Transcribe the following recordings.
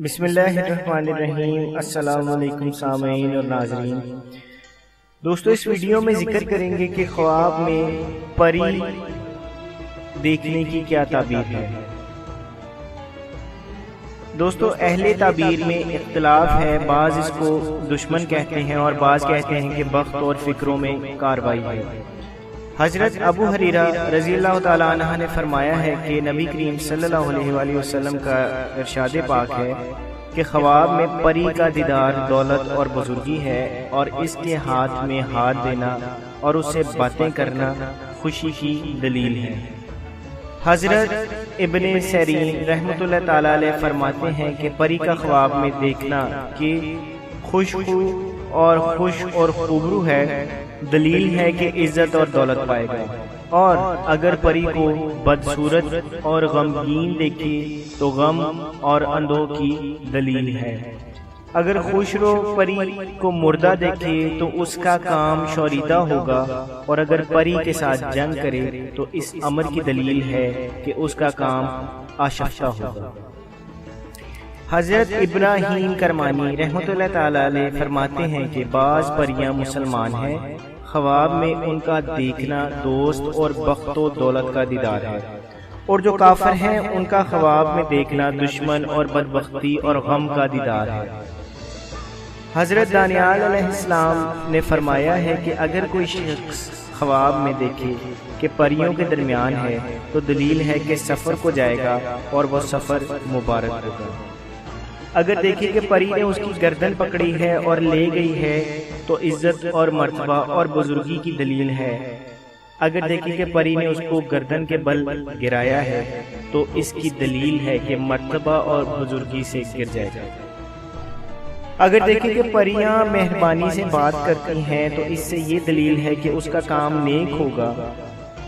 بسم اللہ الرحمن الرحیم۔ السلام علیکم سامعین اور ناظرین۔ دوستو اس ویڈیو میں ذکر کریں گے کہ خواب میں پری دیکھنے کی کیا تعبیر ہے۔ دوستو اہل تعبیر میں اختلاف ہے، بعض اس کو دشمن کہتے ہیں اور بعض کہتے ہیں کہ بخت اور فکروں میں کاروائی ہے۔ حضرت ابو ہریرہ رضی اللہ تعالیٰ عنہ نے فرمایا ہے کہ نبی کریم صلی اللہ علیہ وآلہ وسلم کا ارشاد پاک ہے کہ خواب میں پری کا دیدار دولت اور بزرگی ہے، اور اس کے ہاتھ میں ہاتھ دینا اور اس سے باتیں کرنا خوشی کی دلیل ہے۔ حضرت ابن سیرین رحمۃ اللہ تعالیٰ علیہ فرماتے ہیں کہ پری کا خواب میں دیکھنا کہ خوشبو اور خوش اور خوبرو ہے، دلیل ہے کہ عزت اور دولت پائے گا، اور اگر پری کو بدصورت اور غمگین دیکھے تو غم اور اندوہ کی دلیل ہے۔ اگر خوش رو پری کو مردہ دیکھے تو اس کا کام شوریدہ ہوگا، اور اگر پری کے ساتھ جنگ کرے تو اس امر کی دلیل ہے کہ اس کا کام آشفتہ ہوگا۔ حضرت ابراہیم کرمانی رحمۃ اللہ تعالیٰ علیہ فرماتے ہیں کہ بعض پریاں مسلمان ہیں، خواب میں ان کا دیکھنا دوست اور بخت و دولت کا دیدار ہے، اور جو کافر ہیں ان کا خواب میں دیکھنا دشمن اور بدبختی اور غم کا دیدار ہے۔ حضرت دانیال علیہ السلام نے فرمایا ہے کہ اگر کوئی شخص خواب میں دیکھے کہ پریوں کے درمیان ہے تو دلیل ہے کہ سفر کو جائے گا اور وہ سفر مبارک ہوگا۔ اگر دیکھے کہ پری نے اس کی گردن پکڑی ہے اور لے گئی ہے تو عزت اور مرتبہ اور بزرگی کی دلیل ہے۔ اگر دیکھے کہ پری نے اس کو گردن کے بل گرایا ہے تو اس کی دلیل ہے کہ مرتبہ اور بزرگی سے گر جائے گا۔ اگر دیکھے کہ پریاں مہربانی سے بات کرتی ہیں تو اس سے یہ دلیل ہے کہ اس کا کام نیک ہوگا۔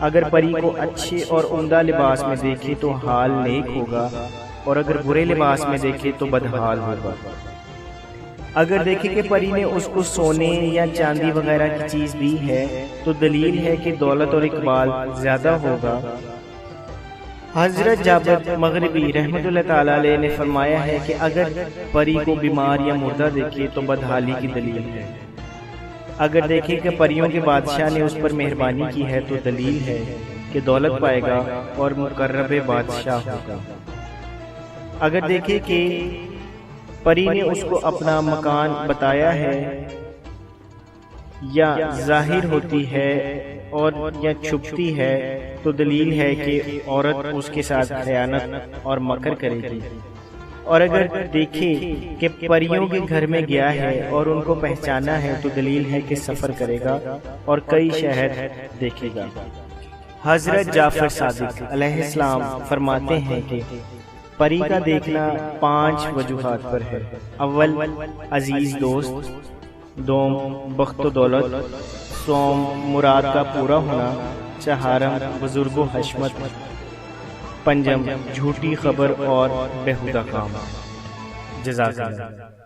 اگر پری کو اچھے اور عمدہ لباس میں دیکھے تو حال نیک ہوگا، اور اگر برے لباس میں دیکھے تو بدحال ہوگا۔ اگر دیکھے کہ پری نے اس کو سونے یا چاندی وغیرہ کی چیز دی ہے تو دلیل ہے کہ دولت اور اقبال زیادہ ہوگا۔ حضرت جابر مغربی رحمۃ اللہ تعالیٰ علیہ نے فرمایا ہے کہ اگر پری کو بیمار یا مردہ دیکھے تو بدحالی کی دلیل ہے۔ اگر دیکھے کہ پریوں کے بادشاہ نے اس پر مہربانی کی ہے تو دلیل ہے کہ دولت پائے گا اور مقرب بادشاہ ہوگا۔ اگر دیکھے کہ پری نے اس کو اپنا مکان بتایا ہے یا ظاہر ہوتی ہے اور یا چھپتی ہے تو دلیل ہے کہ عورت اس کے ساتھ خیانت اور مکر کرے گی۔ اور اگر دیکھے کہ پریوں کے گھر میں گیا ہے اور ان کو پہچانا ہے تو دلیل ہے کہ سفر کرے گا اور کئی شہر دیکھے گا۔ حضرت جعفر صادق علیہ السلام فرماتے ہیں کہ پری کا دیکھنا 5 وجوہات پر ہے۔ اول عزیز دوست، دوم بخت و دولت، سوم مراد کا پورا ہونا، چہارم بزرگ و حشمت، پنجم جھوٹی خبر اور بیہودہ کام۔ جزاک اللہ۔